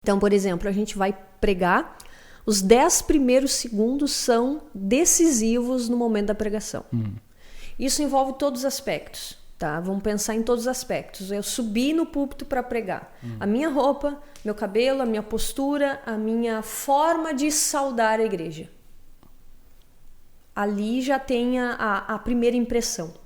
Então, por exemplo, a gente vai pregar, os 10 primeiros segundos são decisivos no momento da pregação. Isso envolve todos os aspectos, tá? Vamos pensar em todos os aspectos. Eu subi no púlpito para pregar. A minha roupa, meu cabelo, a minha postura, a minha forma de saudar a igreja. Ali já tem a primeira impressão.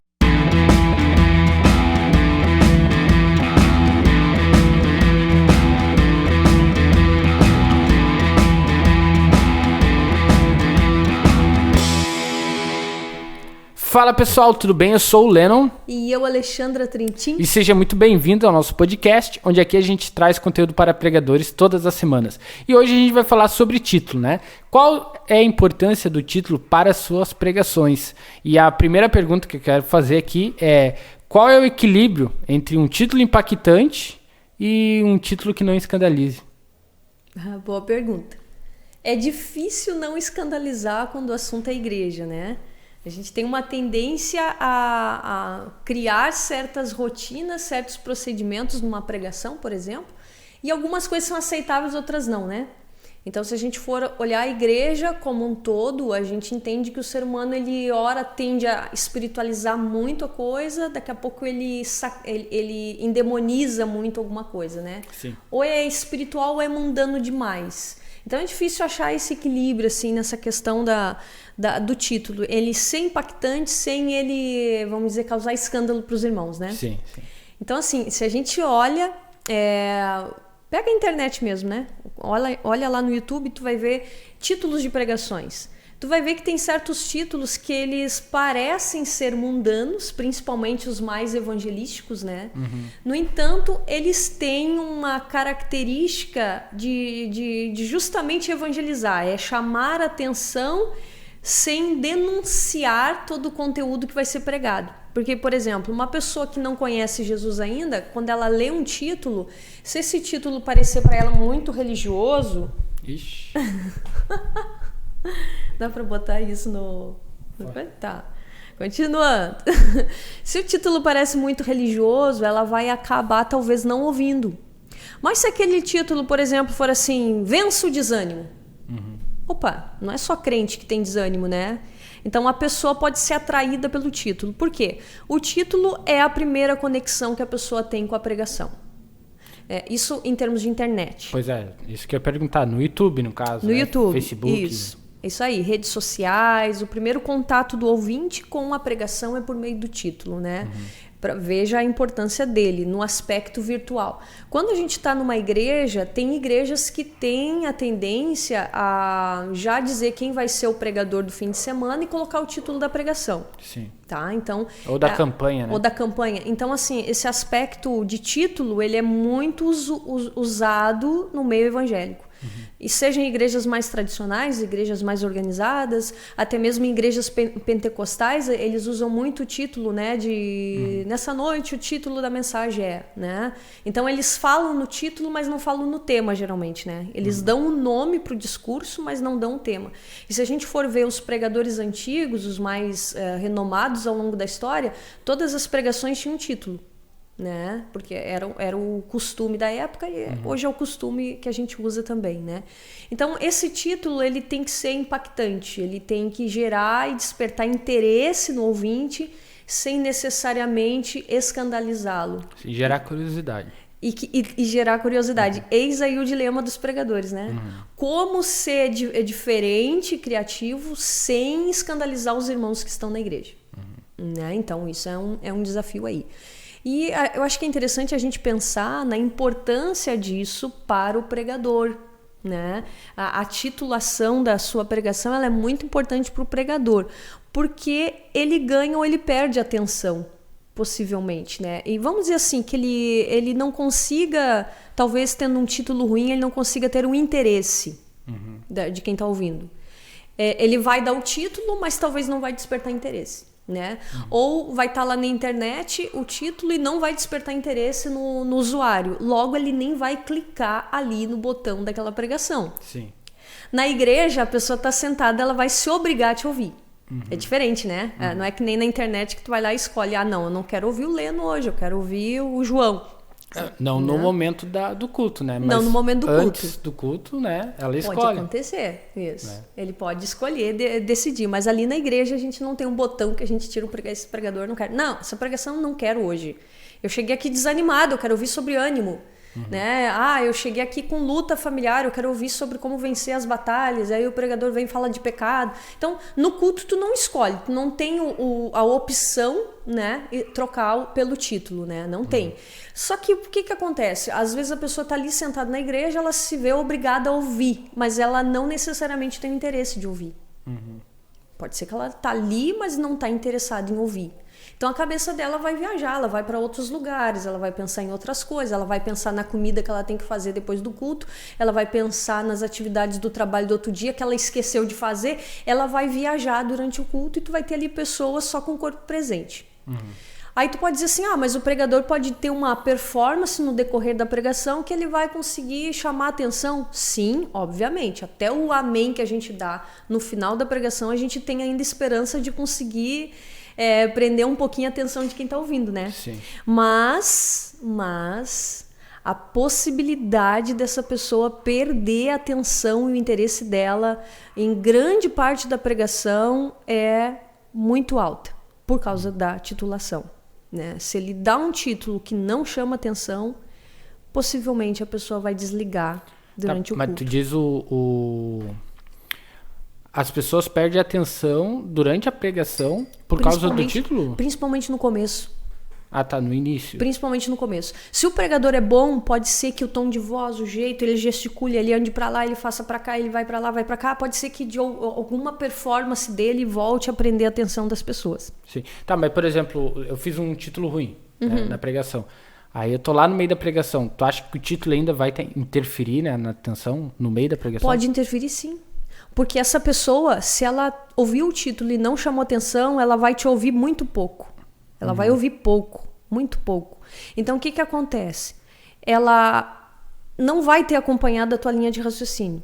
Fala pessoal, tudo bem? Eu sou o Lennon. E eu, Alexandra Trentin. E seja muito bem-vindo ao nosso podcast, onde aqui a gente traz conteúdo para pregadores todas as semanas. E hoje a gente vai falar sobre título, né? Qual é a importância do título para as suas pregações? E a primeira pergunta que eu quero fazer aqui é: qual é o equilíbrio entre um título impactante e um título que não escandalize? Boa pergunta. É difícil não escandalizar quando o assunto é igreja, né? A gente tem uma tendência a criar certas rotinas, certos procedimentos numa pregação, por exemplo, e algumas coisas são aceitáveis, outras não, né? Então, se a gente for olhar a igreja como um todo, a gente entende que o ser humano, ele ora tende a espiritualizar muito a coisa, daqui a pouco ele endemoniza muito alguma coisa, né? Sim. Ou é espiritual ou é mundano demais. Então é difícil achar esse equilíbrio assim nessa questão do título. Ele ser impactante sem ele, vamos dizer, causar escândalo para os irmãos, né? Sim, sim. Então assim, se a gente olha, pega a internet mesmo, né? Olha lá no YouTube, tu vai ver títulos de pregações. Tu vai ver que tem certos títulos que eles parecem ser mundanos, principalmente os mais evangelísticos, né? No entanto, eles têm uma característica de justamente evangelizar, é chamar a atenção sem denunciar todo o conteúdo que vai ser pregado. Porque, por exemplo, uma pessoa que não conhece Jesus ainda, quando ela lê um título, se esse título parecer para ela muito religioso... Ixi... Dá pra botar isso no... Tá. Continuando. Se o título parece muito religioso, ela vai acabar talvez não ouvindo. Mas se aquele título, por exemplo, for assim, vença o desânimo. Opa, não é só crente que tem desânimo, né? Então a pessoa pode ser atraída pelo título. Por quê? O título é a primeira conexão que a pessoa tem com a pregação. Isso em termos de internet. Pois é, isso que eu ia perguntar. No YouTube, no caso. No né? YouTube, Facebook. Isso aí, redes sociais, o primeiro contato do ouvinte com a pregação é por meio do título, né? Veja a importância dele no aspecto virtual. Quando a gente está numa igreja, tem igrejas que têm a tendência a já dizer quem vai ser o pregador do fim de semana e colocar o título da pregação. Sim. Tá? Então, ou da campanha, né? Ou da campanha. Então, assim, esse aspecto de título, ele é muito usado no meio evangélico. E seja em igrejas mais tradicionais, igrejas mais organizadas, até mesmo em igrejas pentecostais, eles usam muito o título, né, nessa noite o título da mensagem né? Então eles falam no título, mas não falam no tema, geralmente, né? Eles dão um nome para o discurso, mas não dão um tema. E se a gente for ver os pregadores antigos, os mais renomados ao longo da história, todas as pregações tinham um título. Né? Porque era o costume da época e hoje é o costume que a gente usa também, né? Então esse título ele tem que ser impactante, ele tem que gerar e despertar interesse no ouvinte sem necessariamente escandalizá-lo. E gerar curiosidade. E gerar curiosidade. Eis aí o dilema dos pregadores, né? Como ser diferente, criativo, sem escandalizar os irmãos que estão na igreja. Né? Então isso é um desafio aí. E eu acho que é interessante a gente pensar na importância disso para o pregador, né? A titulação da sua pregação ela é muito importante para o pregador, porque ele ganha ou ele perde atenção, possivelmente, né? E vamos dizer assim, que ele não consiga, talvez tendo um título ruim, ele não consiga ter o interesse de quem está ouvindo. Ele vai dar o título, mas talvez não vai despertar interesse. Né? Ou vai estar lá na internet o título e não vai despertar interesse no usuário. Logo, ele nem vai clicar ali no botão daquela pregação. Sim. Na igreja, a pessoa está sentada, ela vai se obrigar a te ouvir. É diferente, né? Não é que nem na internet que tu vai lá e escolhe. Ah, não, eu não quero ouvir o Leno hoje, eu quero ouvir o João. Não no momento do culto, né? Mas não no momento do culto. Antes do culto, né? Ela escolhe. Pode acontecer, isso. Né? Ele pode escolher, decidir. Mas ali na igreja a gente não tem um botão que a gente tira esse pregador, não quero. Não, essa pregação não quero hoje. Eu cheguei aqui desanimado, eu quero ouvir sobre ânimo. Né? Eu cheguei aqui com luta familiar, eu quero ouvir sobre como vencer as batalhas. Aí o pregador vem e fala de pecado. Então, no culto tu não escolhe, tu não tem a opção, né, trocar pelo título, né? Não tem. Só que o que acontece? Às vezes a pessoa está ali sentada na igreja, ela se vê obrigada a ouvir, mas ela não necessariamente tem interesse de ouvir. Pode ser que ela está ali, mas não está interessada em ouvir. Então a cabeça dela vai viajar, ela vai para outros lugares, ela vai pensar em outras coisas, ela vai pensar na comida que ela tem que fazer depois do culto, ela vai pensar nas atividades do trabalho do outro dia que ela esqueceu de fazer, ela vai viajar durante o culto e tu vai ter ali pessoas só com o corpo presente. Aí tu pode dizer assim, mas o pregador pode ter uma performance no decorrer da pregação que ele vai conseguir chamar a atenção? Sim, obviamente. Até o amém que a gente dá no final da pregação, a gente tem ainda esperança de conseguir prender um pouquinho a atenção de quem está ouvindo, né? Sim. Mas a possibilidade dessa pessoa perder a atenção e o interesse dela em grande parte da pregação é muito alta, por causa da titulação. Né? Se ele dá um título que não chama atenção, possivelmente a pessoa vai desligar durante o culto. Mas tu diz as pessoas perdem a atenção durante a pregação por causa do título? Principalmente no começo. Tá, no início. Principalmente no começo. Se o pregador é bom, pode ser que o tom de voz, o jeito, ele gesticule, ele ande pra lá, ele faça pra cá, ele vai pra lá, vai pra cá. Pode ser que de alguma performance dele volte a prender a atenção das pessoas. Sim. Tá, mas por exemplo, eu fiz um título ruim na pregação. Aí eu tô lá no meio da pregação. Tu acha que o título ainda vai interferir, né, na atenção no meio da pregação? Pode interferir, sim. Porque essa pessoa, se ela ouviu o título e não chamou atenção, ela vai te ouvir muito pouco. Ela vai ouvir pouco, muito pouco. Então, o que acontece? Ela não vai ter acompanhado a tua linha de raciocínio.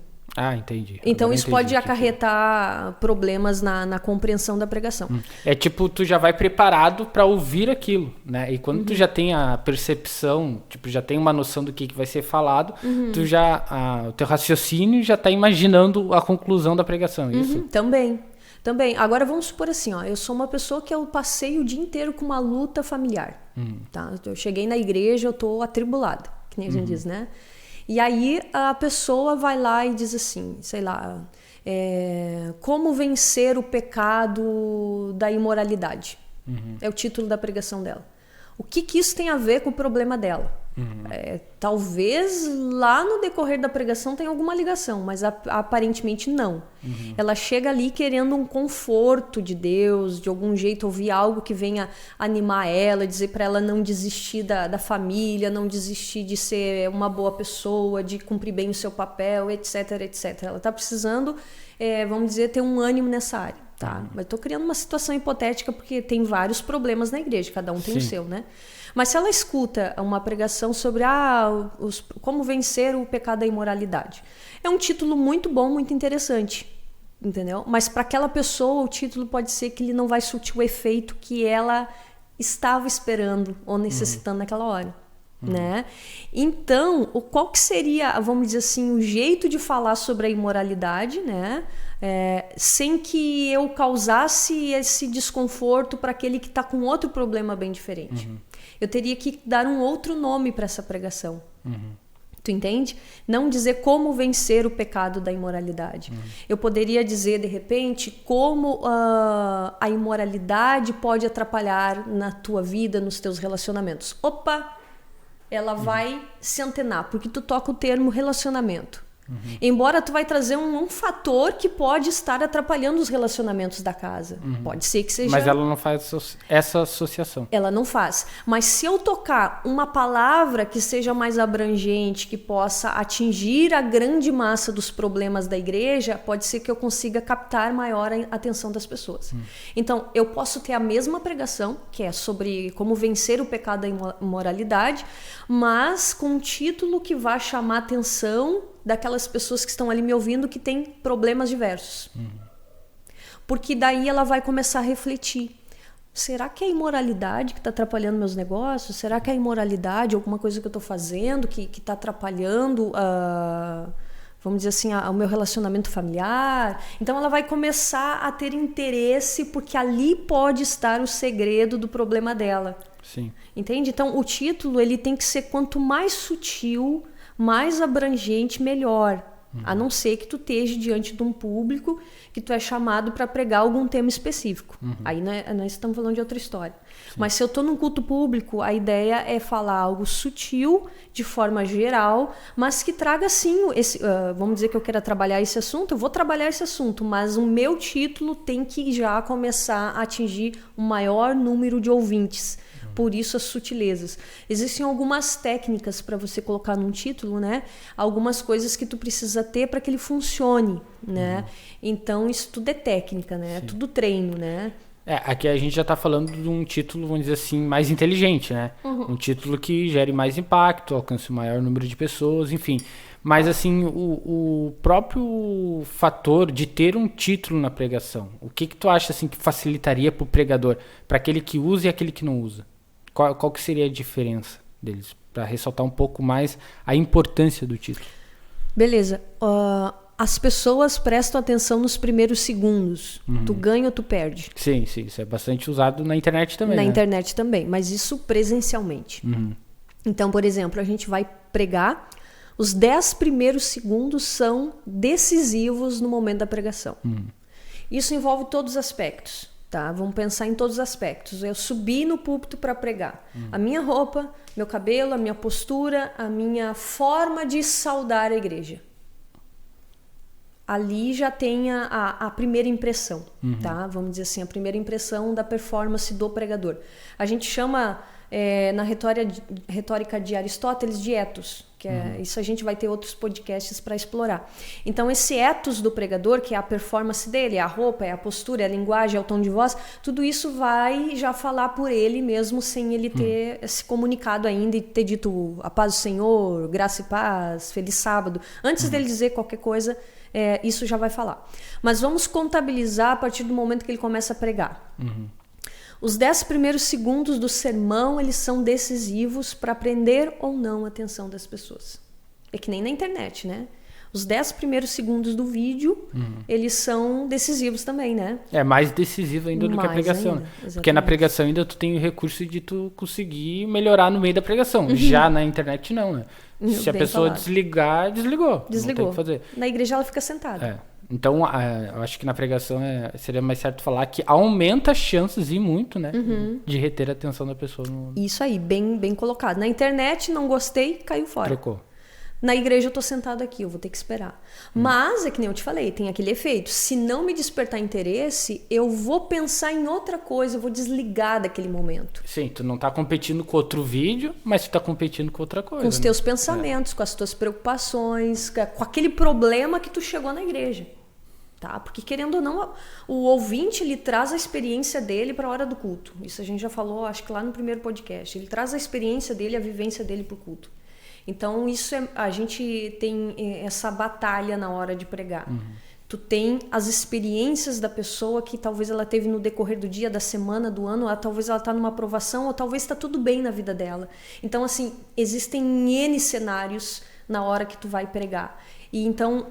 Entendi. Então, Agora isso pode acarretar problemas na compreensão da pregação. É tipo, tu já vai preparado para ouvir aquilo, né? E quando tu já tem a percepção, tipo, já tem uma noção do que vai ser falado, tu o teu raciocínio já tá imaginando a conclusão da pregação, isso? Também. Agora vamos supor assim, eu sou uma pessoa que eu passei o dia inteiro com uma luta familiar. Tá? Eu cheguei na igreja, eu tô atribulada, que nem a gente diz, né? E aí a pessoa vai lá e diz assim, sei lá, como vencer o pecado da imoralidade. É o título da pregação dela. O que isso tem a ver com o problema dela? Talvez lá no decorrer da pregação tenha alguma ligação, mas aparentemente não. Ela chega ali querendo um conforto de Deus, de algum jeito ouvir algo que venha animar ela, dizer para ela não desistir da família, não desistir de ser uma boa pessoa, de cumprir bem o seu papel, etc, etc. Ela está precisando, vamos dizer, ter um ânimo nessa área. Tá? Mas estou criando uma situação hipotética porque tem vários problemas na igreja, cada um tem o seu, né? Mas se ela escuta uma pregação sobre como vencer o pecado da imoralidade, é um título muito bom, muito interessante, entendeu? Mas para aquela pessoa o título pode ser que ele não vai surtir o efeito que ela estava esperando ou necessitando naquela hora. Né? Então, qual que seria, vamos dizer assim, o jeito de falar sobre a imoralidade, né? Sem que eu causasse esse desconforto para aquele que está com outro problema bem diferente. Eu teria que dar um outro nome para essa pregação. Tu entende? Não dizer como vencer o pecado da imoralidade. Eu poderia dizer, de repente, como a imoralidade pode atrapalhar na tua vida, nos teus relacionamentos. Opa! Ela vai se antenar, porque tu toca o termo relacionamento. Embora tu vai trazer um fator que pode estar atrapalhando os relacionamentos da casa. Pode ser que seja... Mas ela não faz essa associação. Ela não faz. Mas se eu tocar uma palavra que seja mais abrangente, que possa atingir a grande massa dos problemas da igreja, pode ser que eu consiga captar maior a atenção das pessoas. Então, eu posso ter a mesma pregação, que é sobre como vencer o pecado da imoralidade, mas com um título que vai chamar a atenção daquelas pessoas que estão ali me ouvindo que têm problemas diversos. Porque daí ela vai começar a refletir. Será que é a imoralidade que está atrapalhando meus negócios? Será que é a imoralidade, alguma coisa que eu estou fazendo que está atrapalhando, vamos dizer assim, o meu relacionamento familiar? Então ela vai começar a ter interesse porque ali pode estar o segredo do problema dela. Sim. Entende? Então o título ele tem que ser quanto mais sutil, mais abrangente, melhor. A não ser que tu esteja diante de um público que tu é chamado para pregar algum tema específico. Aí nós estamos falando de outra história. Sim. Mas se eu estou num culto público, a ideia é falar algo sutil, de forma geral, mas que traga sim, vamos dizer que eu queira trabalhar esse assunto, eu vou trabalhar esse assunto, mas o meu título tem que já começar a atingir um maior número de ouvintes. Por isso as sutilezas. Existem algumas técnicas para você colocar num título, né? Algumas coisas que tu precisa ter para que ele funcione, né? Então isso tudo é técnica, né? É tudo treino, né? Aqui a gente já está falando de um título, vamos dizer assim, mais inteligente, né? Um título que gere mais impacto, alcance o maior número de pessoas, enfim. Mas assim, o próprio fator de ter um título na pregação, o que tu acha assim que facilitaria para o pregador, para aquele que usa e aquele que não usa? Qual que seria a diferença deles? Para ressaltar um pouco mais a importância do título. Beleza. As pessoas prestam atenção nos primeiros segundos. Tu ganha ou tu perde. Sim. Isso é bastante usado na internet também. Na internet também, mas isso presencialmente. Então, por exemplo, a gente vai pregar. Os 10 primeiros segundos são decisivos no momento da pregação. Isso envolve todos os aspectos. Tá, vamos pensar em todos os aspectos. Eu subi no púlpito para pregar. A minha roupa, meu cabelo, a minha postura, a minha forma de saudar a igreja. Ali já tem a primeira impressão, tá? Vamos dizer assim, a primeira impressão da performance do pregador. A gente chama, na retórica de Aristóteles, de ethos. Que isso a gente vai ter outros podcasts para explorar. Então esse ethos do pregador, que é a performance dele, é a roupa, é a postura, é a linguagem, é o tom de voz, tudo isso vai já falar por ele mesmo sem ele ter se comunicado ainda e ter dito a paz do Senhor, graça e paz, feliz sábado. Antes dele dizer qualquer coisa, isso já vai falar. Mas vamos contabilizar a partir do momento que ele começa a pregar. Os 10 primeiros segundos do sermão, eles são decisivos para prender ou não a atenção das pessoas. É que nem na internet, né? Os 10 primeiros segundos do vídeo, eles são decisivos também, né? É mais decisivo ainda do que a pregação. Ainda, porque na pregação ainda tu tem o recurso de tu conseguir melhorar no meio da pregação. Já na internet não, né? Se a pessoa desligar, desligou. Não tem o que fazer. Na igreja ela fica sentada. Então, eu acho que na pregação seria mais certo falar que aumenta as chances, e muito, né? De reter a atenção da pessoa. Isso aí, bem colocado. Na internet, não gostei, caiu fora. Trocou. Na igreja eu tô sentado aqui, eu vou ter que esperar. Mas, é que nem eu te falei, tem aquele efeito. Se não me despertar interesse, eu vou pensar em outra coisa, eu vou desligar daquele momento. Sim, tu não tá competindo com outro vídeo, mas tu tá competindo com outra coisa. Com os teus pensamentos, com as tuas preocupações, com aquele problema que tu chegou na igreja. Tá? Porque querendo ou não, o ouvinte ele traz a experiência dele para a hora do culto. Isso a gente já falou, acho que lá no primeiro podcast. Ele traz a experiência dele, a vivência dele para o culto. Então isso a gente tem essa batalha na hora de pregar. Tu tem as experiências da pessoa que talvez ela teve no decorrer do dia, da semana, do ano, talvez ela está numa aprovação, ou talvez está tudo bem na vida dela. Então assim, existem N cenários na hora que tu vai pregar. E então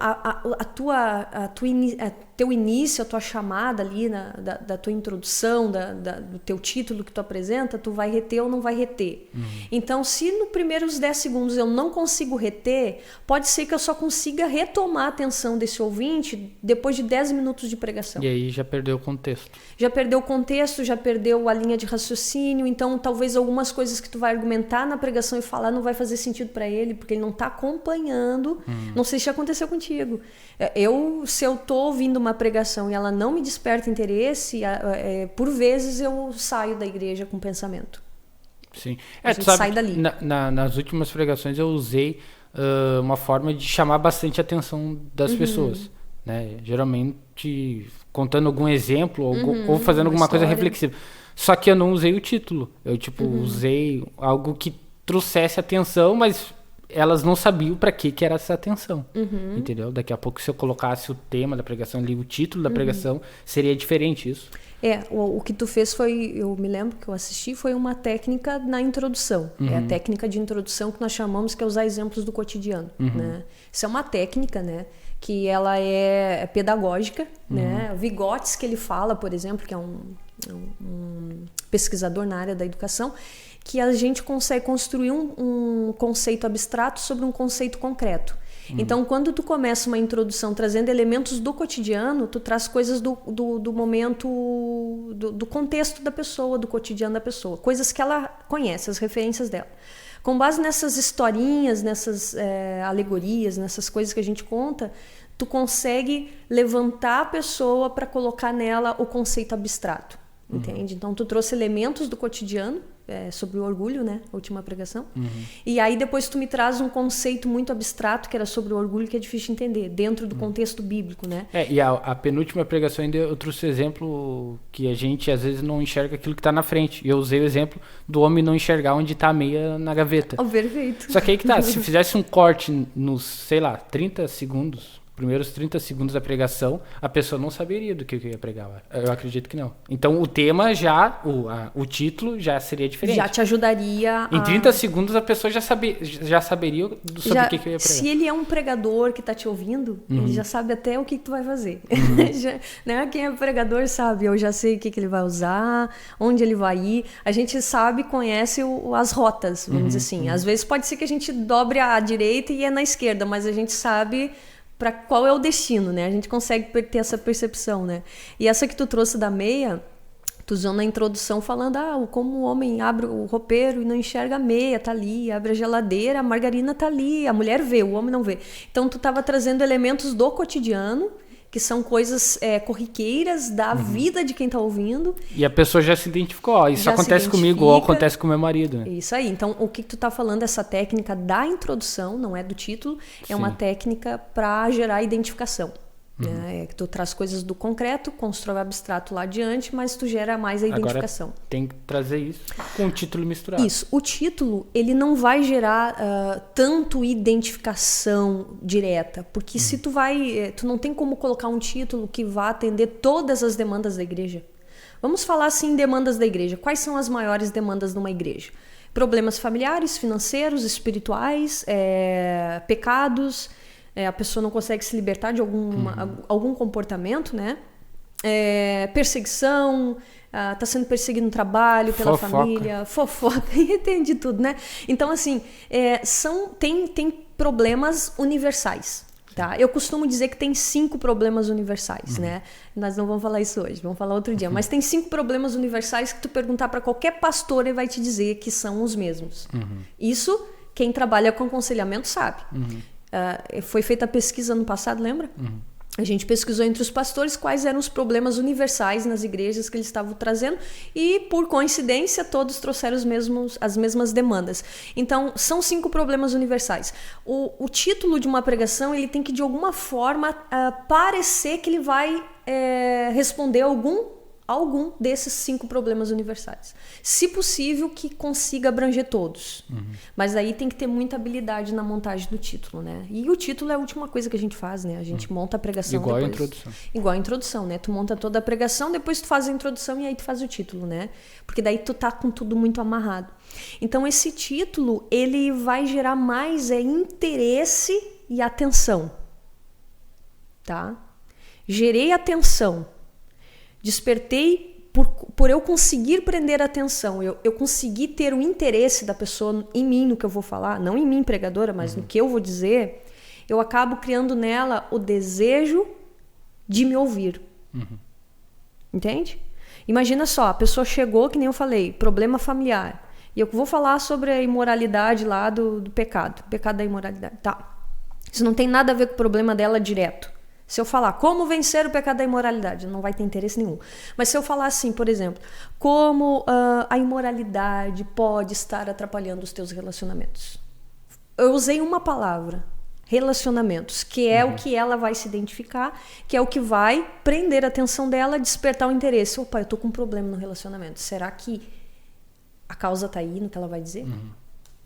teu início, a tua chamada ali da tua introdução, do teu título que tu apresenta, tu vai reter ou não vai reter. Então, se nos primeiros 10 segundos eu não consigo reter, pode ser que eu só consiga retomar a atenção desse ouvinte depois de 10 minutos de pregação. E aí já perdeu o contexto. Já perdeu o contexto, já perdeu a linha de raciocínio, então talvez algumas coisas que tu vai argumentar na pregação e falar não vai fazer sentido para ele, porque ele não está acompanhando. Não sei se aconteceu contigo. Se eu tô ouvindo uma pregação e ela não me desperta interesse, por vezes eu saio da igreja com pensamento. Sim. Tu sabe, sai dali. Nas últimas pregações eu usei uma forma de chamar bastante a atenção das pessoas. Né? Geralmente contando algum exemplo ou fazendo alguma coisa reflexiva. Só que eu não usei o título. Eu usei algo que trouxesse atenção, mas elas não sabiam para que era essa atenção, entendeu? Daqui a pouco, se eu colocasse o tema da pregação ali, o título da pregação, seria diferente isso. O que tu fez foi, eu me lembro que eu assisti, foi uma técnica na introdução. É a técnica de introdução que nós chamamos, que é usar exemplos do cotidiano, né? Isso é uma técnica, né, que ela é pedagógica, né? O Vygotsky, ele fala, por exemplo, que é um pesquisador na área da educação, que a gente consegue construir um conceito abstrato sobre um conceito concreto. Então, quando tu começa uma introdução trazendo elementos do cotidiano, tu traz coisas do momento, do contexto da pessoa, do cotidiano da pessoa, coisas que ela conhece, as referências dela. Com base nessas historinhas, nessas alegorias, nessas coisas que a gente conta, tu consegue levantar a pessoa para colocar nela o conceito abstrato, entende? Então, tu trouxe elementos do cotidiano, sobre o orgulho, né? A última pregação. E aí depois tu me traz um conceito muito abstrato, que era sobre o orgulho, que é difícil de entender, dentro do contexto bíblico, né? E a penúltima pregação ainda eu trouxe o exemplo que a gente às vezes não enxerga aquilo que está na frente. E eu usei o exemplo do homem não enxergar onde está a meia na gaveta. Perfeito. Só que aí que tá, se fizesse um corte nos, sei lá, 30 segundos... primeiros 30 segundos da pregação, a pessoa não saberia do que eu ia pregar. Eu acredito que não. Então, o tema o título já seria diferente. Já te ajudaria Em 30 segundos, a pessoa já saberia sobre o que eu ia pregar. Se ele é um pregador que está te ouvindo, ele já sabe até o que tu vai fazer. Né? Quem é pregador sabe, eu já sei o que ele vai usar, onde ele vai ir. A gente sabe, conhece as rotas, vamos dizer assim. Às vezes pode ser que a gente dobre à direita e é na esquerda, mas a gente sabe... para qual é o destino, né? A gente consegue ter essa percepção, né? E essa que tu trouxe da meia, tu usou na introdução falando, como o homem abre o roupeiro e não enxerga a meia, tá ali, abre a geladeira, a margarina tá ali, a mulher vê, o homem não vê. Então tu tava trazendo elementos do cotidiano, que são coisas corriqueiras da vida de quem está ouvindo. E a pessoa já se identificou, isso acontece comigo ou acontece com o meu marido. Né? Isso aí. Então, o que tu está falando, essa técnica da introdução, não é do título, é uma técnica para gerar identificação. Né? Tu traz coisas do concreto, constrói o abstrato lá adiante, mas tu gera mais a identificação. Agora tem que trazer isso com o título misturado. Isso. O título, ele não vai gerar tanto identificação direta, porque se tu não tem como colocar um título que vá atender todas as demandas da igreja. Vamos falar assim, demandas da igreja. Quais são as maiores demandas de uma igreja? Problemas familiares, financeiros, espirituais, pecados... a pessoa não consegue se libertar de algum comportamento, né? Perseguição, tá sendo perseguido no trabalho, pela família, fofoca, entende tudo, né? Então, assim, tem problemas universais, tá? Eu costumo dizer que tem 5 problemas universais, né? Nós não vamos falar isso hoje, vamos falar outro dia, mas tem 5 problemas universais que tu perguntar para qualquer pastor, ele vai te dizer que são os mesmos. Isso, quem trabalha com aconselhamento sabe. Foi feita a pesquisa ano passado, lembra? A gente pesquisou entre os pastores quais eram os problemas universais nas igrejas que eles estavam trazendo e, por coincidência, todos trouxeram as mesmas demandas. Então, são 5 problemas universais. O título de uma pregação, ele tem que, de alguma forma, parecer que ele vai responder algum desses 5 problemas universais. Se possível, que consiga abranger todos. Mas aí tem que ter muita habilidade na montagem do título, né? E o título é a última coisa que a gente faz, né? A gente monta a pregação. Igual a introdução. Igual a introdução, né? Tu monta toda a pregação, depois tu faz a introdução e aí tu faz o título, né? Porque daí tu tá com tudo muito amarrado. Então esse título, ele vai gerar mais interesse e atenção. Tá? Gerei atenção. Despertei por eu conseguir prender a atenção, eu consegui ter o interesse da pessoa em mim, no que eu vou falar, não em mim, pregadora, mas no que eu vou dizer, eu acabo criando nela o desejo de me ouvir. Entende? Imagina só, a pessoa chegou, que nem eu falei, problema familiar, e eu vou falar sobre a imoralidade lá do pecado da imoralidade. Tá. Isso não tem nada a ver com o problema dela direto. Se eu falar como vencer o pecado da imoralidade, não vai ter interesse nenhum. Mas se eu falar assim, por exemplo, como a imoralidade pode estar atrapalhando os teus relacionamentos. Eu usei uma palavra, relacionamentos, que é o que ela vai se identificar, que é o que vai prender a atenção dela, despertar o interesse. Opa, eu tô com um problema no relacionamento. Será que a causa tá aí no que ela vai dizer?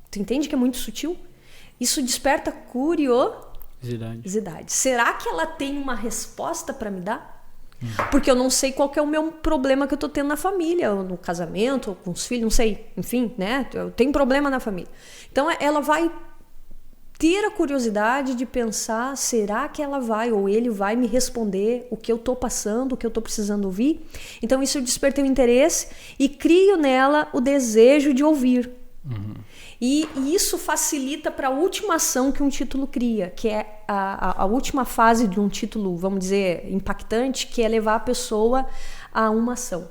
Tu entende que é muito sutil? Isso desperta curiosidade. Será que ela tem uma resposta para me dar? Porque eu não sei qual que é o meu problema que eu tô tendo na família, ou no casamento, ou com os filhos, não sei. Enfim, né? Eu tenho problema na família. Então, ela vai ter a curiosidade de pensar, será que ela vai ou ele vai me responder o que eu tô passando, o que eu tô precisando ouvir? Então, isso desperta o interesse e crio nela o desejo de ouvir. E isso facilita para a última ação que um título cria, que é a última fase de um título, vamos dizer, impactante, que é levar a pessoa a uma ação.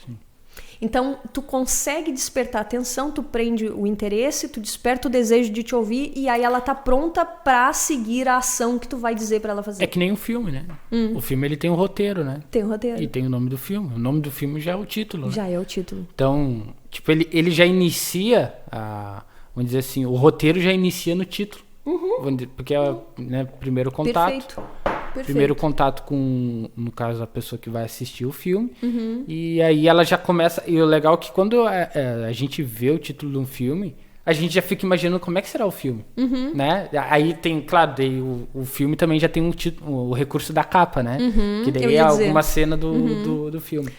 Sim. Então, tu consegue despertar a atenção, tu prende o interesse, tu desperta o desejo de te ouvir e aí ela tá pronta para seguir a ação que tu vai dizer para ela fazer. É que nem um filme, né? O filme ele tem um roteiro, né? Tem um roteiro. E tem o nome do filme. O nome do filme já é o título. Já né? é o título. Então, tipo, ele já inicia vamos dizer assim, o roteiro já inicia no título. Porque é o primeiro contato. Perfeito. Primeiro contato com, no caso, a pessoa que vai assistir o filme. E aí ela já começa... E o legal é que quando a gente vê o título de um filme, a gente já fica imaginando como é que será o filme. Né? Aí tem, claro, daí o filme também já tem o recurso da capa, né? Que daí é alguma cena do filme.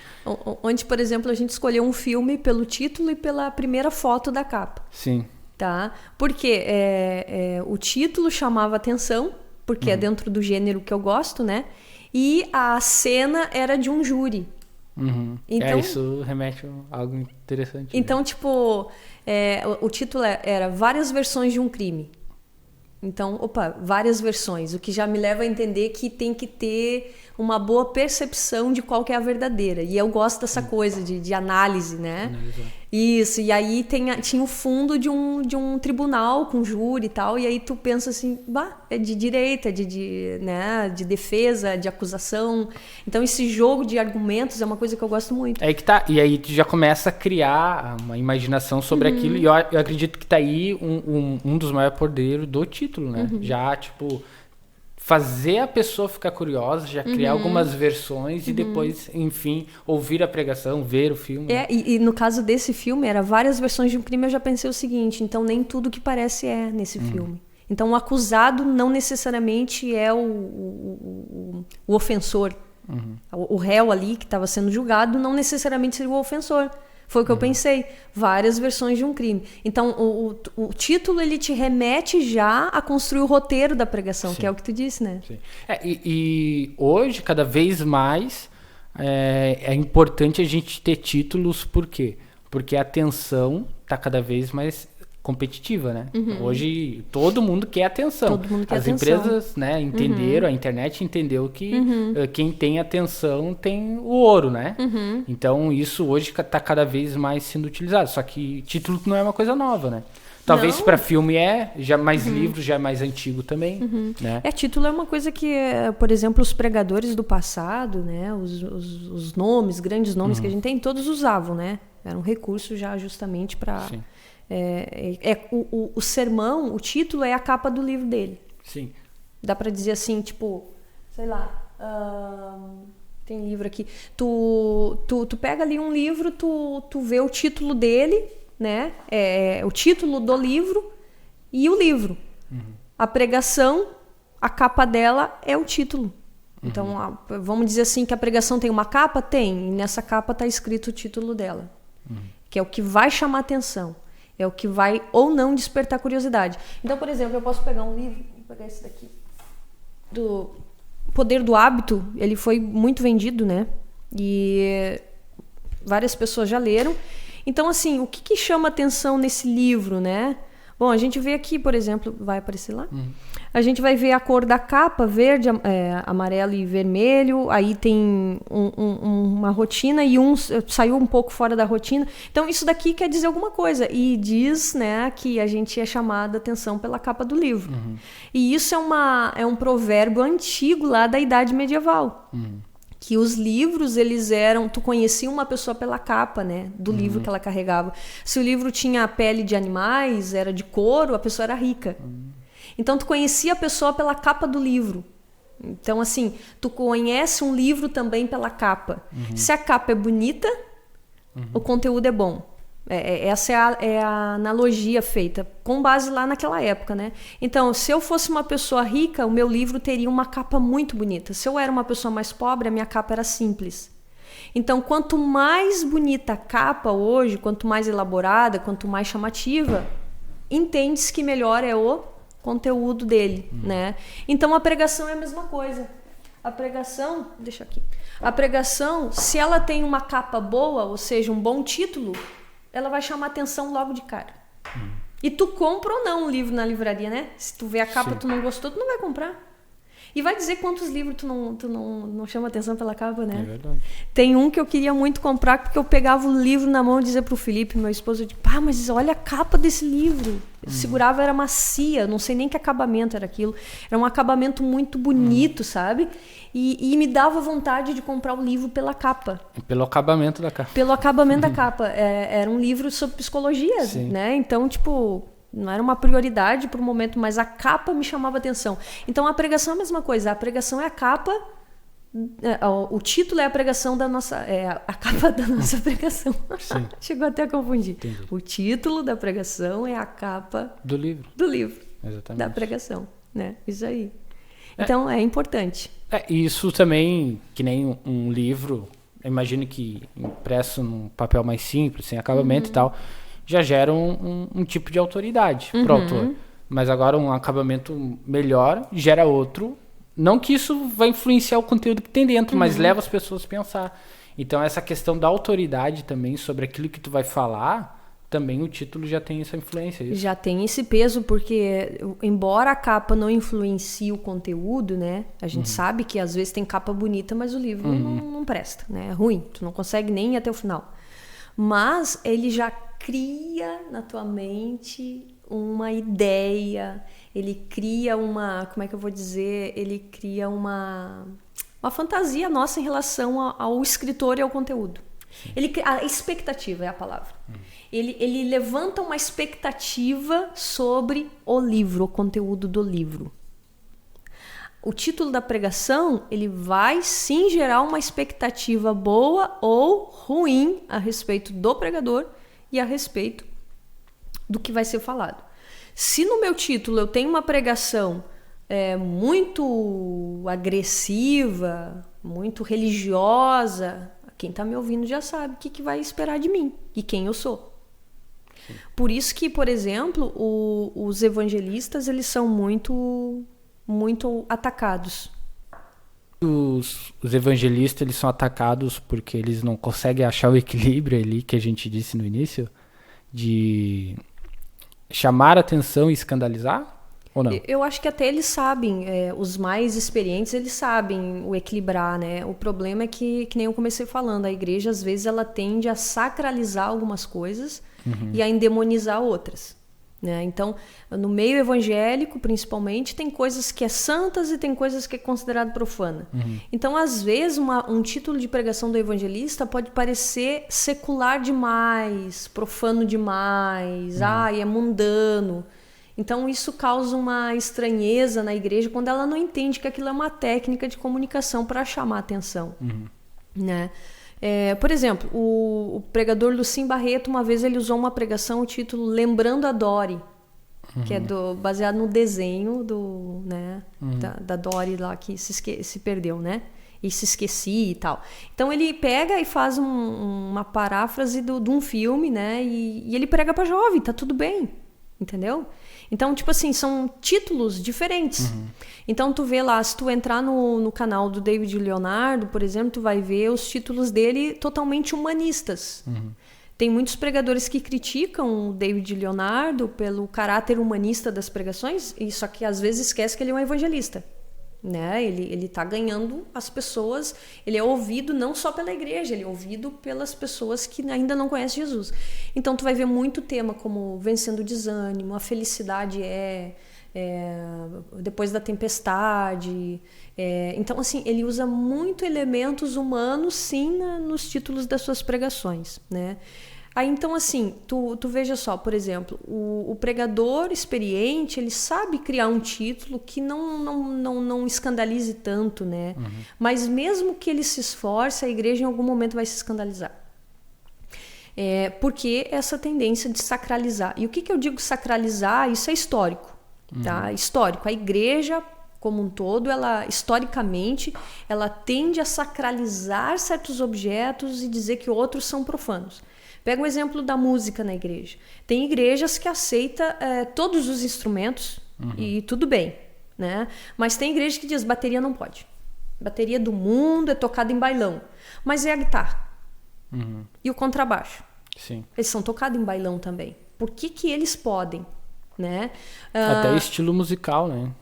Onde, por exemplo, a gente escolheu um filme pelo título e pela primeira foto da capa. Sim. Tá? Porque o título chamava atenção, porque é dentro do gênero que eu gosto, né? E a cena era de um júri. Então, isso remete a algo interessante. Então, tipo, o título era Várias Versões de um Crime. Então, várias versões, o que já me leva a entender que tem que ter uma boa percepção de qual que é a verdadeira. E eu gosto dessa coisa de análise, né? Isso, e aí tinha o fundo de um tribunal com júri e tal, e aí tu pensa assim, é de direita, de defesa, de acusação. Então esse jogo de argumentos é uma coisa que eu gosto muito. Aí que tá, e aí tu já começa a criar uma imaginação sobre aquilo, e eu acredito que tá aí um dos maiores poderes do título, né? Já, tipo... fazer a pessoa ficar curiosa, já criar algumas versões e depois, enfim, ouvir a pregação, ver o filme. E no caso desse filme, era Várias Versões de um Crime, eu já pensei o seguinte, então nem tudo que parece nesse filme. Então o acusado não necessariamente é o ofensor. O réu ali que estava sendo julgado não necessariamente seria o ofensor. Foi o que eu pensei. Várias versões de um crime. Então, o título, ele te remete já a construir o roteiro da pregação, que é o que tu disse, né? Sim. E hoje, cada vez mais, é importante a gente ter títulos, por quê? Porque a atenção está cada vez mais competitiva, né? Hoje, todo mundo quer atenção. Todo mundo quer As atenção. empresas, né, entenderam, a internet entendeu que quem tem atenção tem o ouro, né? Então, isso hoje está cada vez mais sendo utilizado. Só que título não é uma coisa nova, né? Talvez para filme já mais livro, já é mais antigo também, né? Título é uma coisa que, por exemplo, os pregadores do passado, né? Os nomes, grandes nomes que a gente tem, todos usavam, né? Era um recurso já justamente para... O sermão, o título é a capa do livro dele. Sim. Dá pra dizer assim, tipo, sei lá, tem livro aqui. Tu pega ali um livro, tu vê o título dele, né? O título do livro e o livro. A pregação, a capa dela é o título. Então, vamos dizer assim que a pregação tem uma capa? Tem. E nessa capa tá escrito o título dela. Que é o que vai chamar atenção. É o que vai ou não despertar curiosidade. Então, por exemplo, eu posso pegar um livro, vou pegar esse daqui, do Poder do Hábito. Ele foi muito vendido, né? E várias pessoas já leram. Então, assim, o que chama atenção nesse livro, né? Bom, a gente vê aqui, por exemplo, vai aparecer lá? A gente vai ver a cor da capa, verde, amarelo e vermelho. Aí tem uma rotina e saiu um pouco fora da rotina. Então, isso daqui quer dizer alguma coisa. E diz, né, que a gente é chamado a atenção pela capa do livro. E isso é um provérbio antigo lá da Idade Medieval. Que os livros, eles eram... Tu conhecia uma pessoa pela capa, né? Do livro que ela carregava. Se o livro tinha pele de animais, era de couro, a pessoa era rica. Então, tu conhecia a pessoa pela capa do livro. Então, assim, tu conhece um livro também pela capa. Se a capa é bonita, o conteúdo é bom. Essa é a analogia feita, com base lá naquela época, né? Então, se eu fosse uma pessoa rica, o meu livro teria uma capa muito bonita. Se eu era uma pessoa mais pobre, a minha capa era simples. Então, quanto mais bonita a capa hoje, quanto mais elaborada, quanto mais chamativa, entende-se que melhor é o conteúdo dele, né? Então, a pregação é a mesma coisa. A pregação, deixa aqui. A pregação, se ela tem uma capa boa, ou seja, um bom título, ela vai chamar atenção logo de cara. E tu compra ou não um livro na livraria, né? Se tu vê a capa, tu não gostou, tu não vai comprar. E vai dizer quantos livros tu não chama atenção pela capa, né? É verdade. Tem um que eu queria muito comprar, porque eu pegava o livro na mão e dizia pro Felipe, meu esposo, eu digo, pá, mas olha a capa desse livro. Eu segurava, era macia, não sei nem que acabamento era aquilo. Era um acabamento muito bonito, sabe? E me dava vontade de comprar o livro pela capa. E pelo acabamento da capa. Pelo acabamento da capa. Era um livro sobre psicologia, Sim. né? Então, tipo, não era uma prioridade pro momento, mas a capa me chamava atenção. Então, a pregação é a mesma coisa. A pregação é a capa... O título é a pregação da nossa... a capa da nossa pregação. Chegou até a confundir. Entendi. O título da pregação é a capa... Do livro. Do livro. Exatamente. Da pregação, né? Isso aí. Então, é importante. Isso também, que nem um livro, eu imagino que impresso num papel mais simples, sem acabamento e tal, já gera um tipo de autoridade pro autor. Mas agora um acabamento melhor gera outro. Não que isso vai influenciar o conteúdo que tem dentro, mas leva as pessoas a pensar. Então, essa questão da autoridade também sobre aquilo que tu vai falar, também o título já tem essa influência. Isso. Já tem esse peso, porque embora a capa não influencie o conteúdo, né? A gente sabe que às vezes tem capa bonita, mas o livro não presta, né? É ruim, tu não consegue nem ir até o final. Mas ele já cria na tua mente uma ideia, ele cria uma, como é que eu vou dizer? Ele cria uma fantasia nossa em relação ao escritor e ao conteúdo. A expectativa é a palavra. Ele levanta uma expectativa sobre o livro, o conteúdo do livro. O título da pregação, ele vai sim gerar uma expectativa boa ou ruim a respeito do pregador e a respeito do que vai ser falado. Se no meu título eu tenho uma pregação muito agressiva, muito religiosa, quem está me ouvindo já sabe o que vai esperar de mim e quem eu sou. Sim. Por isso que, por exemplo, os evangelistas, eles são muito atacados. Os evangelistas, eles são atacados porque eles não conseguem achar o equilíbrio ali que a gente disse no início, de chamar a atenção e escandalizar? Ou não? Eu acho que até eles sabem, os mais experientes, eles sabem o equilibrar, né? O problema é que nem eu comecei falando, a igreja, às vezes, ela tende a sacralizar algumas coisas e a endemonizar outras, né? Então, no meio evangélico, principalmente, tem coisas que é santas e tem coisas que é considerado profana. Então, às vezes, um título de pregação do evangelista pode parecer secular demais, profano demais, é mundano. Então, isso causa uma estranheza na igreja quando ela não entende que aquilo é uma técnica de comunicação para chamar a atenção. Né? Por exemplo, o pregador Lucim Barreto, uma vez ele usou uma pregação, o título Lembrando a Dory, que é baseado no desenho da Dory lá que se perdeu, né? E se esquecia e tal. Então ele pega e faz uma paráfrase de um filme, né? E ele prega para jovem, tá tudo bem, entendeu? Então, tipo assim, são títulos diferentes. Então, tu vê lá, se tu entrar no canal do David Leonardo, por exemplo, tu vai ver os títulos dele totalmente humanistas. Tem muitos pregadores que criticam o David Leonardo pelo caráter humanista das pregações, só que às vezes esquece que ele é um evangelista. Né? Ele tá ganhando as pessoas, ele é ouvido não só pela igreja, ele é ouvido pelas pessoas que ainda não conhecem Jesus. Então tu vai ver muito tema como vencendo o desânimo, a felicidade depois da tempestade. Então assim, ele usa muito elementos humanos sim nos títulos das suas pregações, né? Aí, então, assim, tu veja só, por exemplo, o pregador experiente, ele sabe criar um título que não escandalize tanto, né? Mas mesmo que ele se esforce, a igreja em algum momento vai se escandalizar. Porque essa tendência de sacralizar. E o que eu digo sacralizar? Isso é histórico. Tá? Histórico. A igreja, como um todo, ela historicamente, ela tende a sacralizar certos objetos e dizer que outros são profanos. Pega um exemplo da música na igreja. Tem igrejas que aceitam todos os instrumentos e tudo bem, né? Mas tem igreja que diz bateria não pode. Bateria do mundo é tocada em bailão. Mas é a guitarra e o contrabaixo. Sim. Eles são tocados em bailão também. Por que eles podem, né? Até estilo musical, né?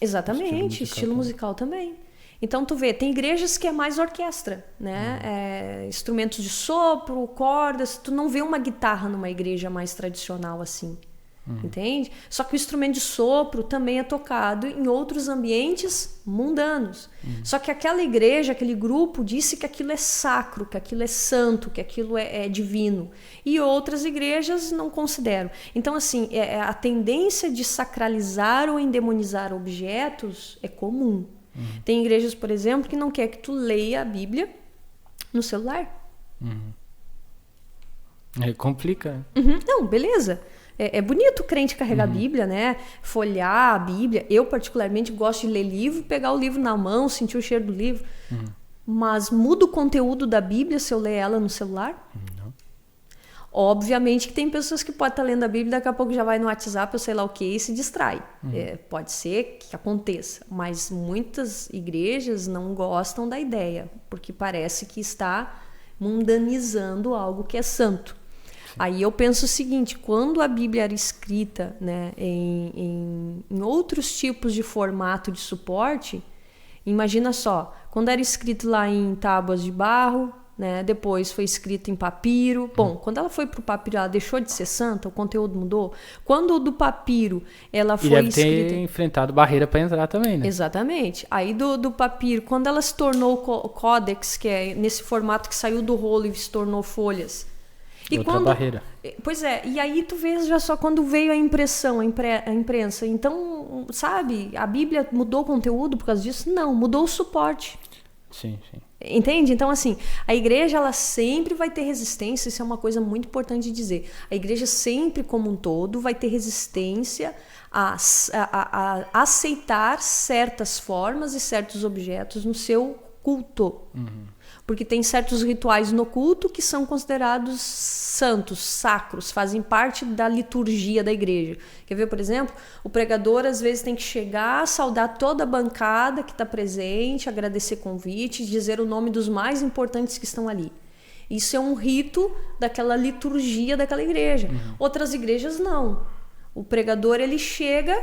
Exatamente, estilo musical também. Então, tu vê, tem igrejas que é mais orquestra, né? Instrumentos de sopro, cordas. Tu não vê uma guitarra numa igreja mais tradicional assim, entende? Só que o instrumento de sopro também é tocado em outros ambientes mundanos. Só que aquela igreja, aquele grupo disse que aquilo é sacro, que aquilo é santo, que aquilo é divino. E outras igrejas não consideram. Então, assim, a tendência de sacralizar ou endemonizar objetos é comum. Tem igrejas, por exemplo, que não quer que tu leia a Bíblia no celular. Aí complica. Não, beleza. É bonito o crente carregar a Bíblia, né? Folhear a Bíblia. Eu, particularmente, gosto de ler livro, pegar o livro na mão, sentir o cheiro do livro. Mas muda o conteúdo da Bíblia se eu ler ela no celular? Não. Obviamente que tem pessoas que podem estar lendo a Bíblia, daqui a pouco já vai no WhatsApp ou sei lá o que e se distrai. Pode ser que aconteça, mas muitas igrejas não gostam da ideia, porque parece que está mundanizando algo que é santo. Aí eu penso o seguinte, quando a Bíblia era escrita, né, em outros tipos de formato de suporte, imagina só, quando era escrito lá em tábuas de barro, né, depois foi escrito em papiro. Bom, quando ela foi para o papiro, ela deixou de ser santa, o conteúdo mudou. Quando do papiro ela foi deve escrita... ter enfrentado barreira para entrar também, né? Exatamente. Aí do papiro, quando ela se tornou o códex, que é nesse formato que saiu do rolo e se tornou folhas. E outra barreira. Pois é, e aí tu vês já só quando veio a impressão, a imprensa. Então, sabe, a Bíblia mudou o conteúdo por causa disso? Não, mudou o suporte. Sim. Entende? Então, assim, a igreja, ela sempre vai ter resistência, isso é uma coisa muito importante de dizer. A igreja sempre, como um todo, vai ter resistência a aceitar certas formas e certos objetos no seu culto. Porque tem certos rituais no culto que são considerados santos, sacros, fazem parte da liturgia da igreja. Quer ver, por exemplo, o pregador às vezes tem que chegar, saudar toda a bancada que está presente, agradecer convite, dizer o nome dos mais importantes que estão ali. Isso é um rito daquela liturgia daquela igreja. Outras igrejas não. O pregador, ele chega...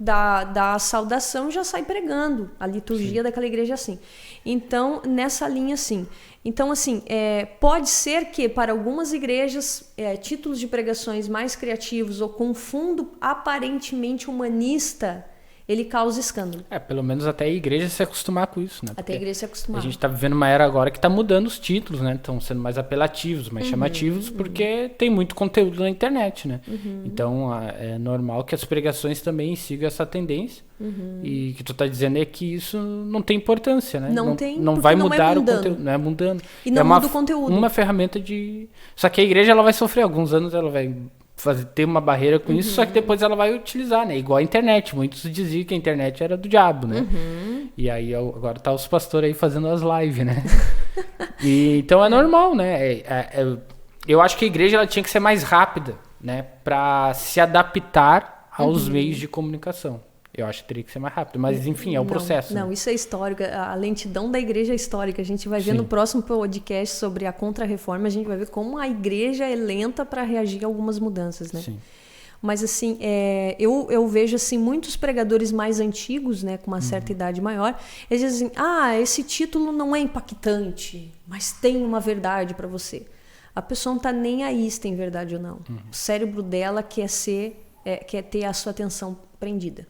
Da saudação já sai pregando a liturgia daquela igreja assim. Então, nessa linha assim. Então, assim, pode ser que para algumas igrejas títulos de pregações mais criativos ou com fundo aparentemente humanista, ele causa escândalo. Pelo menos até a igreja se acostumar com isso, né? Até a igreja se acostumar. A gente tá vivendo uma era agora que tá mudando os títulos, né? Estão sendo mais apelativos, mais chamativos, porque tem muito conteúdo na internet, né? Então, é normal que as pregações também sigam essa tendência. E o que tu tá dizendo é que isso não tem importância, né? Não vai mudar o conteúdo, não é mudando. E não muda o conteúdo. Uma ferramenta de... Só que a igreja, ela vai sofrer alguns anos, ela vai... ter uma barreira com isso, só que depois ela vai utilizar, né? Igual a internet. Muitos diziam que a internet era do diabo, né? E aí agora tá os pastores aí fazendo as lives, né? Então é normal, né? Eu acho que a igreja ela tinha que ser mais rápida, né? Pra se adaptar aos meios de comunicação. Eu acho que teria que ser mais rápido. Mas, enfim, é o processo. Não, né? isso é histórico. A lentidão da igreja é histórica. A gente vai ver no próximo podcast sobre a Contra-Reforma, a gente vai ver como a igreja é lenta para reagir a algumas mudanças, né? Sim. Mas, assim, eu vejo, assim, muitos pregadores mais antigos, né, com uma certa idade maior, eles dizem, esse título não é impactante, mas tem uma verdade para você. A pessoa não tá nem aí se tem verdade ou não. O cérebro dela quer ter a sua atenção prendida.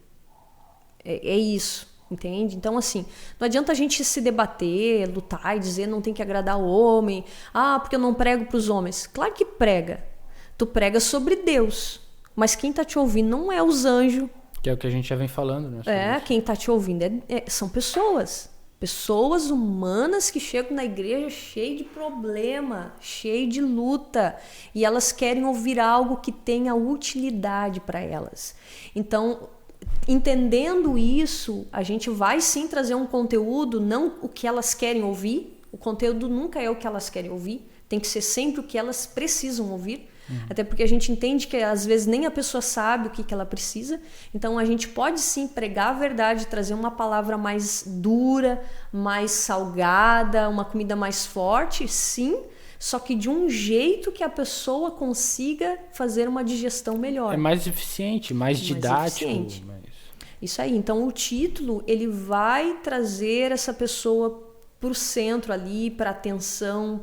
É isso, entende? Então, assim, não adianta a gente se debater, lutar e dizer não tem que agradar o homem. Porque eu não prego para os homens. Claro que prega. Tu prega sobre Deus. Mas quem tá te ouvindo não é os anjos. Que é o que a gente já vem falando, né? Quem tá te ouvindo são pessoas. Pessoas humanas que chegam na igreja cheio de problema, cheio de luta, e elas querem ouvir algo que tenha utilidade para elas. Então, entendendo isso, a gente vai sim trazer um conteúdo, não o que elas querem ouvir. O conteúdo nunca é o que elas querem ouvir, tem que ser sempre o que elas precisam ouvir. Até porque a gente entende que às vezes nem a pessoa sabe o que ela precisa. Então a gente pode sim pregar a verdade, trazer uma palavra mais dura, mais salgada, uma comida mais forte, sim, só que de um jeito que a pessoa consiga fazer uma digestão melhor. É mais eficiente, mais didático. Eficiente. Isso aí. Então o título, ele vai trazer essa pessoa para o centro ali, para a atenção,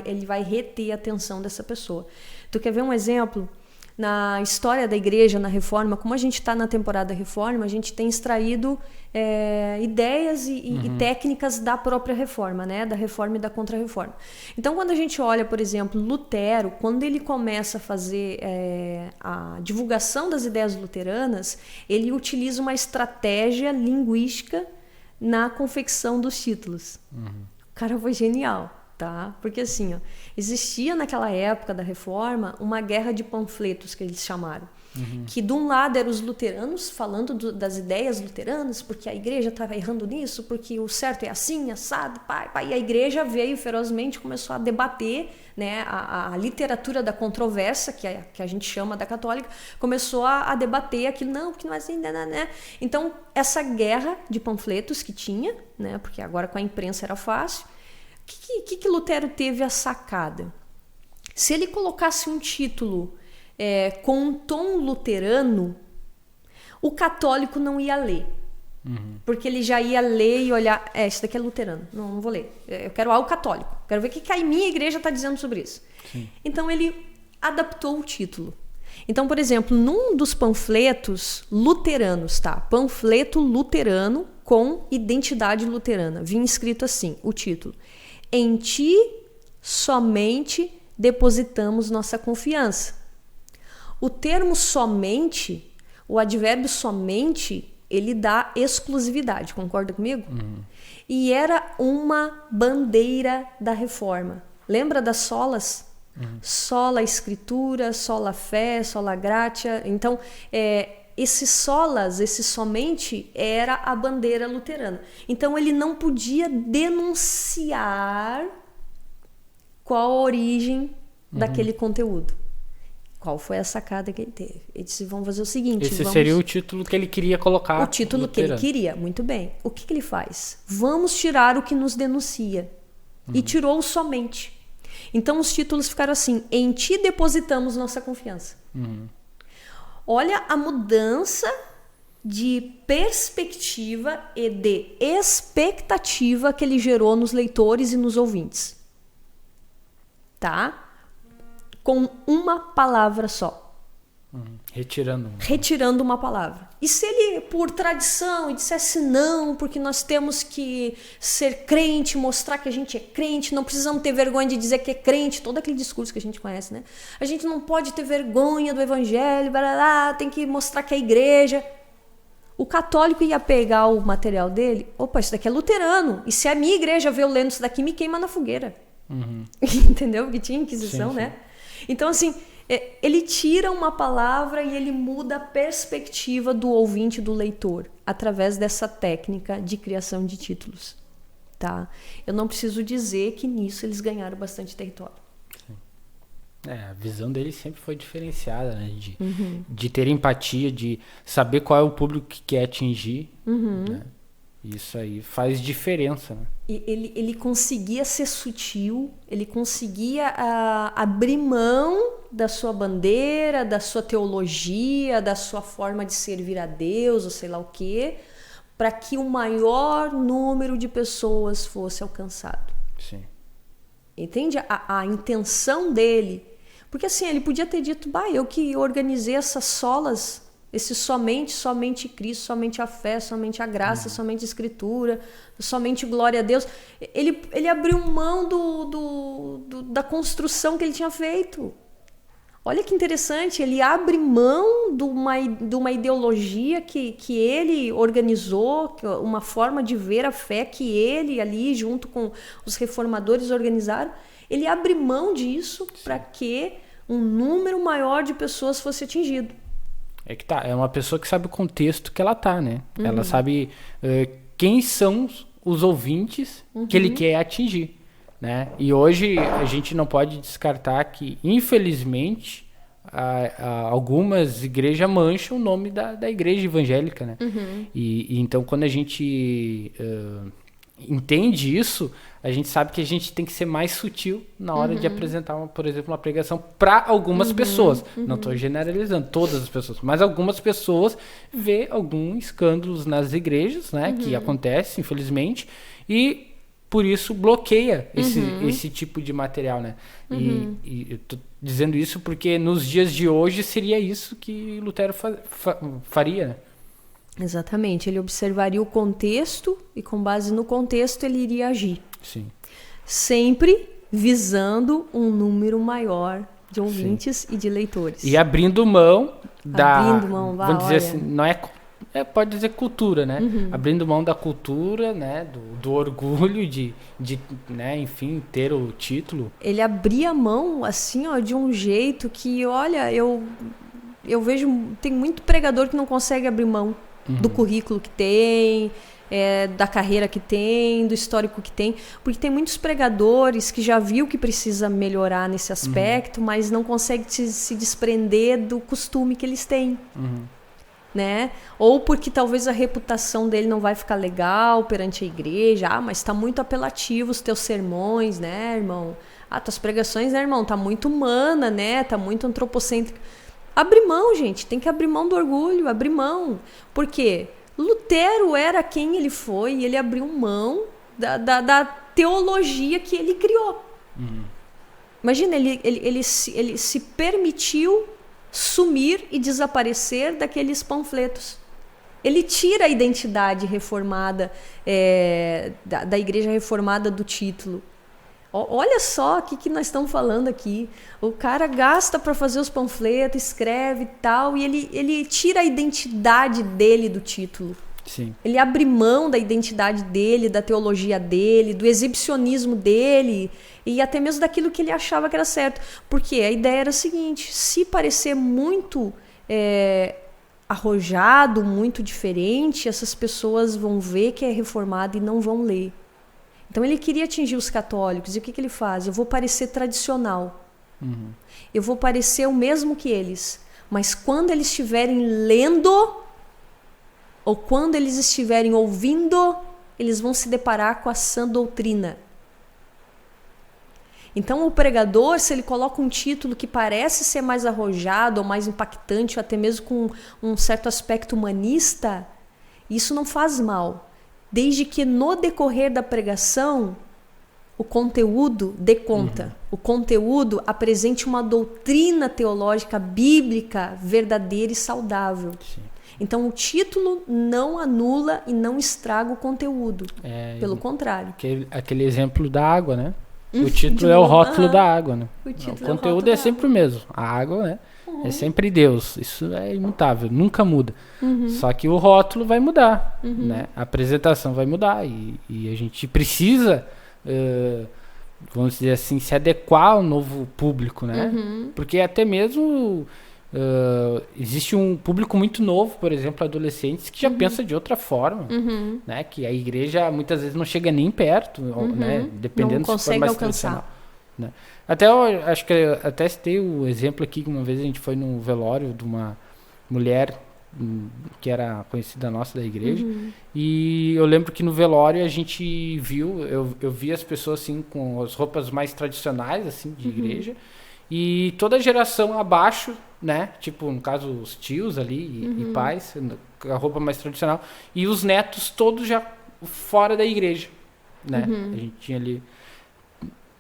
ele vai reter a atenção dessa pessoa. Tu quer ver um exemplo? Na história da igreja, na Reforma, como a gente está na temporada Reforma, a gente tem extraído ideias e técnicas da própria Reforma, né? Da Reforma e da Contra-Reforma. Então, quando a gente olha, por exemplo, Lutero, quando ele começa a fazer a divulgação das ideias luteranas, ele utiliza uma estratégia linguística na confecção dos títulos. O cara foi genial. Tá? Porque assim, existia naquela época da Reforma uma guerra de panfletos, que eles chamaram. Que de um lado eram os luteranos falando das ideias luteranas, porque a igreja estava errando nisso, porque o certo é assim, assado, e a igreja veio ferozmente, começou a debater, né, a literatura da controvérsia, que a gente chama da católica, começou a debater aquilo, não, porque não é assim, né? Então, essa guerra de panfletos que tinha, né, porque agora com a imprensa era fácil. O que Lutero teve a sacada? Se ele colocasse um título com um tom luterano, o católico não ia ler. Porque ele já ia ler e olhar, isso daqui é luterano, não vou ler. Eu quero algo católico, quero ver o que a minha igreja está dizendo sobre isso. Sim. Então ele adaptou o título. Então, por exemplo, num dos panfletos luteranos, tá? Panfleto luterano com identidade luterana. Vinha escrito assim, o título: Em ti somente depositamos nossa confiança. O termo somente, o advérbio somente, ele dá exclusividade, concorda comigo? E era uma bandeira da Reforma. Lembra das solas? Sola escritura, sola fé, sola gratia. Então, esses solas, esse somente, era a bandeira luterana. Então, ele não podia denunciar qual a origem daquele conteúdo. Qual foi a sacada que ele teve? Ele disse, vamos fazer o seguinte... Esse seria o título que ele queria colocar. O título luterano. Que ele queria, muito bem. O que ele faz? Vamos tirar o que nos denuncia. E tirou o somente. Então, os títulos ficaram assim, em ti depositamos nossa confiança. Olha a mudança de perspectiva e de expectativa que ele gerou nos leitores e nos ouvintes. Tá? Com uma palavra só. Retirando uma palavra. E se ele, por tradição, dissesse não, porque nós temos que ser crente, mostrar que a gente é crente, não precisamos ter vergonha de dizer que é crente, todo aquele discurso que a gente conhece, né? A gente não pode ter vergonha do evangelho, tem que mostrar que é igreja. O católico ia pegar o material dele, opa, isso daqui é luterano, e se a minha igreja vê eu lendo isso daqui, me queima na fogueira. Entendeu? Porque tinha Inquisição, sim, né? Então, assim, ele tira uma palavra e ele muda a perspectiva do ouvinte, do leitor, através dessa técnica de criação de títulos. Tá? Eu não preciso dizer que nisso eles ganharam bastante território. Sim. A visão dele sempre foi diferenciada, né? De ter empatia, de saber qual é o público que quer atingir, né? Isso aí faz diferença, né? Ele conseguia ser sutil, ele conseguia abrir mão da sua bandeira, da sua teologia, da sua forma de servir a Deus, ou sei lá o quê, para que o maior número de pessoas fosse alcançado. Sim. Entende a intenção dele? Porque assim, ele podia ter dito, eu que organizei essas solas, esse somente Cristo, somente a fé, somente a graça, somente a escritura, somente glória a Deus. Ele abriu mão da construção que ele tinha feito. Olha que interessante, ele abre mão de uma ideologia que ele organizou, uma forma de ver a fé que ele ali, junto com os reformadores, organizaram. Ele abre mão disso para que um número maior de pessoas fosse atingido. É que tá, é uma pessoa que sabe o contexto que ela tá, né? Ela sabe quem são os ouvintes que ele quer atingir, né? E hoje a gente não pode descartar que, infelizmente, algumas igrejas mancham o nome da igreja evangélica, né? E então, quando a gente entende isso, a gente sabe que a gente tem que ser mais sutil na hora de apresentar, por exemplo, uma pregação para algumas pessoas. Não estou generalizando todas as pessoas, mas algumas pessoas vê alguns escândalos nas igrejas, né, que acontece, infelizmente, e por isso bloqueia esse tipo de material, né? E eu tô dizendo isso porque nos dias de hoje seria isso que Lutero faria, né? Exatamente, ele observaria o contexto e com base no contexto ele iria agir. Sim. Sempre visando um número maior de ouvintes e de leitores. E abrindo mão vamos dizer assim, não pode dizer cultura, né? Abrindo mão da cultura, né? Do orgulho de, né? Enfim, ter o título. Ele abria mão, assim, ó, de um jeito que, olha, eu vejo, tem muito pregador que não consegue abrir mão do currículo que tem, da carreira que tem, do histórico que tem, porque tem muitos pregadores que já viu que precisa melhorar nesse aspecto, mas não consegue se desprender do costume que eles têm. Né? Ou porque talvez a reputação dele não vai ficar legal perante a igreja. Mas tá muito apelativo os teus sermões, né, irmão? Tuas pregações, né, irmão? Tá muito humana, né? Tá muito antropocêntrica. Abre mão, gente. Tem que abrir mão do orgulho, abrir mão. Por quê? Lutero era quem ele foi e ele abriu mão da teologia que ele criou. Imagina, ele se permitiu sumir e desaparecer daqueles panfletos. Ele tira a identidade reformada da igreja reformada do título. Olha só o que nós estamos falando aqui. O cara gasta para fazer os panfletos, escreve e tal, e ele tira a identidade dele do título. Sim. Ele abre mão da identidade dele, da teologia dele, do exibicionismo dele e até mesmo daquilo que ele achava que era certo. Porque a ideia era a seguinte: se parecer muito arrojado, muito diferente, essas pessoas vão ver que é reformado e não vão ler. Então ele queria atingir os católicos. E o que ele faz? Eu vou parecer tradicional. Eu vou parecer o mesmo que eles. Mas quando eles estiverem lendo, ou quando eles estiverem ouvindo, eles vão se deparar com a sã doutrina. Então o pregador, se ele coloca um título que parece ser mais arrojado, ou mais impactante, ou até mesmo com um certo aspecto humanista, isso não faz mal. Desde que no decorrer da pregação, o conteúdo dê conta. O conteúdo apresente uma doutrina teológica bíblica verdadeira e saudável. Sim. Então o título não anula e não estraga o conteúdo. Pelo contrário. Aquele exemplo da água, né? O título é o rótulo da água, né? O conteúdo é sempre o mesmo. A água, né? É sempre Deus. Isso é imutável, nunca muda. Só que o rótulo vai mudar, né? A apresentação vai mudar e a gente precisa, vamos dizer assim, se adequar ao novo público, né? Porque até mesmo existe um público muito novo, por exemplo, adolescentes que já pensa de outra forma, né? Que a igreja muitas vezes não chega nem perto, né? Dependendo não se for mais tradicional, né? Até eu acho que até citei o exemplo aqui que uma vez a gente foi num velório de uma mulher que era conhecida nossa da igreja, e eu lembro que no velório a gente viu, eu vi as pessoas assim com as roupas mais tradicionais assim de igreja, e toda a geração abaixo, né, tipo no caso os tios ali e pais, a roupa mais tradicional, e os netos todos já fora da igreja, né? A gente tinha ali,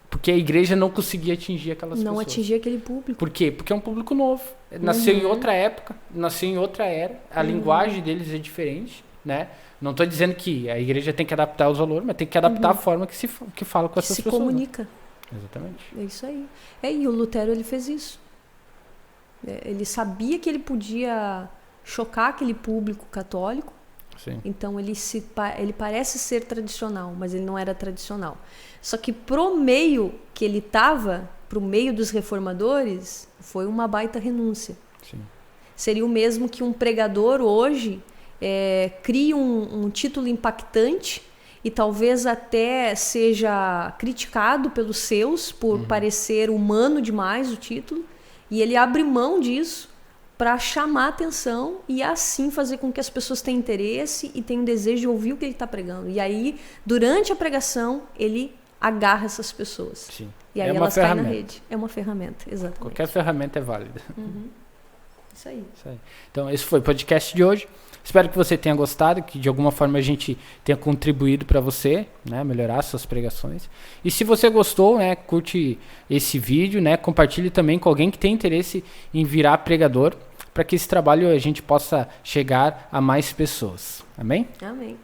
porque a igreja não conseguia atingir aquelas pessoas. Não atingir aquele público. Por quê? Porque é um público novo. Nasceu em outra época, nasceu em outra era. A linguagem deles é diferente, né? Não estou dizendo que a igreja tem que adaptar os valores, mas tem que adaptar a forma que fala com essas pessoas. Se comunica. Exatamente. É isso aí. E o Lutero, ele fez isso. Ele sabia que ele podia chocar aquele público católico. Sim. Então ele parece ser tradicional, mas ele não era tradicional. Só que pro meio que ele estava, pro meio dos reformadores, foi uma baita renúncia. Sim. Seria o mesmo que um pregador hoje crie um título impactante e talvez até seja criticado pelos seus por parecer humano demais o título, e ele abre mão disso para chamar atenção e assim fazer com que as pessoas tenham interesse e tenham desejo de ouvir o que ele está pregando. E aí, durante a pregação, ele agarra essas pessoas. Sim. E aí elas caem na rede. É uma ferramenta, exatamente. Qualquer ferramenta é válida. Isso aí. Então, esse foi o podcast de hoje. Espero que você tenha gostado, que de alguma forma a gente tenha contribuído para você, né, melhorar suas pregações. E se você gostou, né, curte esse vídeo, né, compartilhe também com alguém que tem interesse em virar pregador, para que esse trabalho a gente possa chegar a mais pessoas. Amém? Amém.